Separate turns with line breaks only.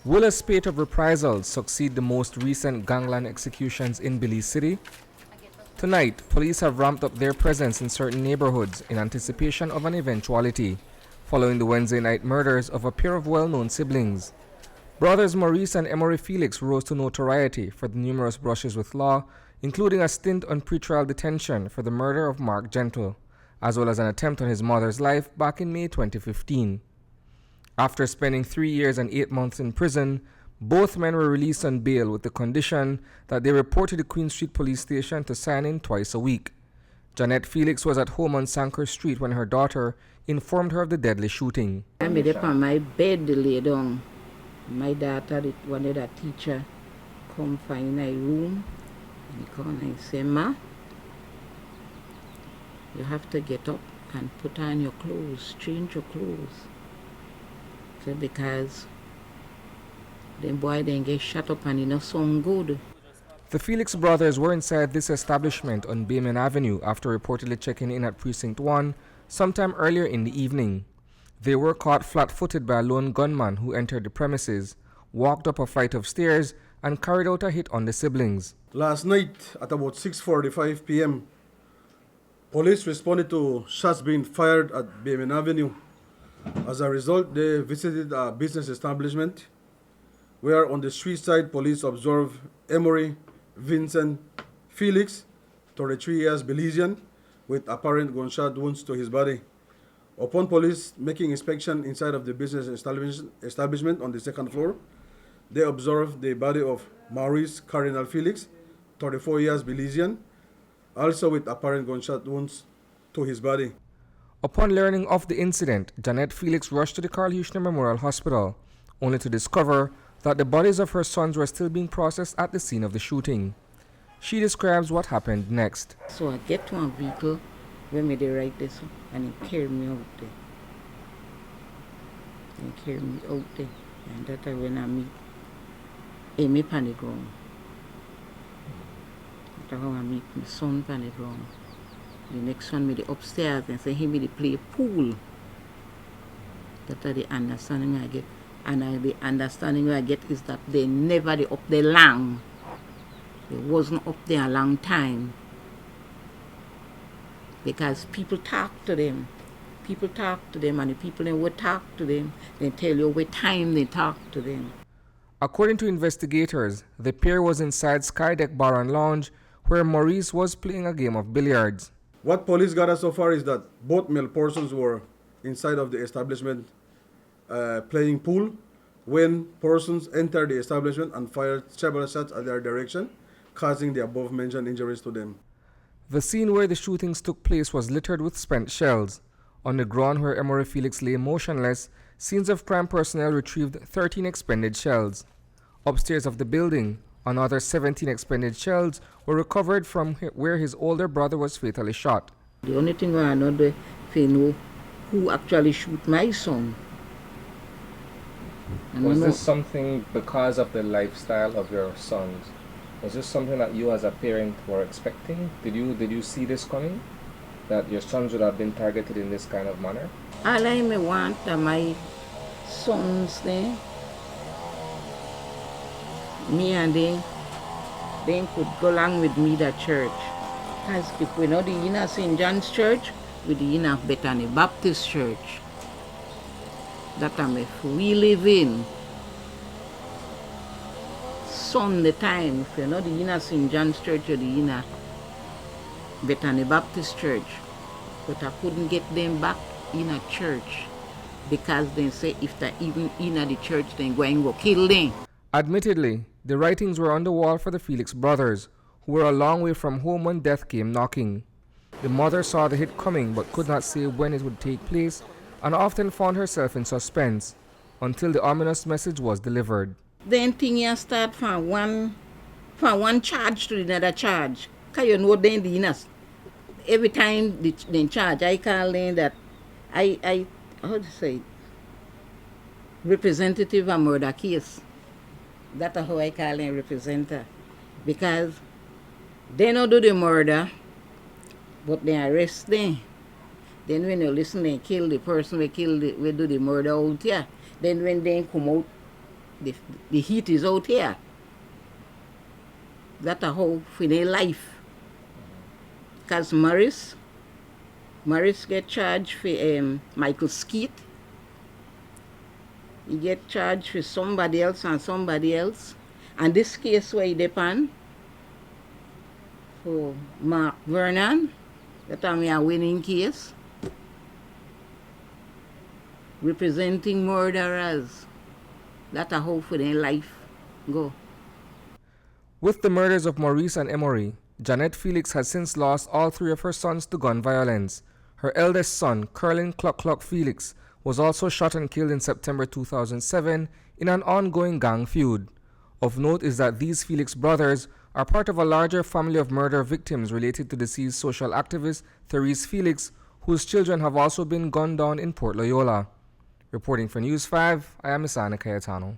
Will a spate of reprisals succeed the most recent gangland executions in Belize City? Tonight, police have ramped up their presence in certain neighborhoods in anticipation of an eventuality, following the Wednesday night murders of a pair of well-known siblings. Brothers Maurice and Emory Felix rose to notoriety for the numerous brushes with law, including a stint on pretrial detention for the murder of Mark Gentle, as well as an attempt on his mother's life back in May 2015. After spending 3 years and 8 months in prison, both men were released on bail with the condition that they report to the Queen Street Police Station to sign in twice a week. Janet Felix was at home on Sanker Street when her daughter informed her of the deadly shooting.
I made up on my bed to lay down. My daughter, one of the teacher, come find my room. And he come and say, "Ma, you have to get up and put on your clothes, change your clothes." So because them boy then get shut up and it not sound good.
The Felix brothers were inside this establishment on Baymen Avenue after reportedly checking in at Precinct 1 sometime earlier in the evening. They were caught flat-footed by a lone gunman who entered the premises, walked up a flight of stairs, and carried out a hit on the siblings.
Last night at about 6:45 p.m., police responded to shots being fired at Baymen Avenue. As a result, they visited a business establishment where on the street side police observed Emory Vincent Felix, 33 years Belizean, with apparent gunshot wounds to his body. Upon police making inspection inside of the business establishment on the second floor, they observed the body of Maurice Cardinal Felix, 34 years Belizean, also with apparent gunshot wounds to his body.
Upon learning of the incident, Janet Felix rushed to the Carl Huchner Memorial Hospital, only to discover that the bodies of her sons were still being processed at the scene of the shooting. She describes what happened next.
So I get to a vehicle where me they write this and he carry me out there. He carry me out there. And that I when I meet Amy on the ground. That's how I meet my son on the ground. The next one me the upstairs and say he me the play pool. That are the understanding I get. And the understanding I get is that they never up there long. They wasn't up there a long time. Because people talk to them. People talk to them and the people that would talk to them, they tell you what time they talk to them.
According to investigators, the pair was inside Skydeck Bar and Lounge where Maurice was playing a game of billiards.
What police got us so far is that both male persons were inside of the establishment playing pool when persons entered the establishment and fired several shots at their direction, causing the above-mentioned injuries to them.
The scene where the shootings took place was littered with spent shells. On the ground where Emory Felix lay motionless, scenes of crime personnel retrieved 13 expended shells. Upstairs of the building, another 17 expended shells were recovered from where his older brother was fatally shot.
The only thing I know if you know who actually shoot my son.
Was this something because of the lifestyle of your sons? Was this something that you as a parent were expecting? Did you see this coming? That your sons would have been targeted in this kind of manner?
All I may want that my sons there, me and they could go along with me to church. Because if we know the inner St. John's Church, we the inner Bethany Baptist Church. That if we live in Sunday time, if you know the inner St. John's Church or the inner Bethany Baptist Church, but I couldn't get them back in a church because they say if they're even in the church, then go and go kill them.
Admittedly, the writings were on the wall for the Felix brothers, who were a long way from home when death came knocking. The mother saw the hit coming but could not say when it would take place and often found herself in suspense until the ominous message was delivered.
Then thing you start from one charge to another charge. Because you know then the inners. Every time they charge, I call them that I how to say representative of murder case. That's how I call them representative. Because they don't do the murder, but they arrest them. Then when you listen, they kill the person, we do the murder out here. Then when they come out, the heat is out here. That's a how for their life. Because Maurice get charged for Michael Skeet. He get charged for somebody else and somebody else. And this case where he depend for Mark Vernon, that I'm a winning case. Representing murderers. That's a hope for their life. Go.
With the murders of Maurice and Emory, Janet Felix has since lost all three of her sons to gun violence. Her eldest son, Curlin Cluck Cluck Felix, was also shot and killed in September 2007 in an ongoing gang feud. Of note is that these Felix brothers are part of a larger family of murder victims related to deceased social activist Therese Felix, whose children have also been gunned down in Port Loyola. Reporting for News 5, I am Isani Cayetano.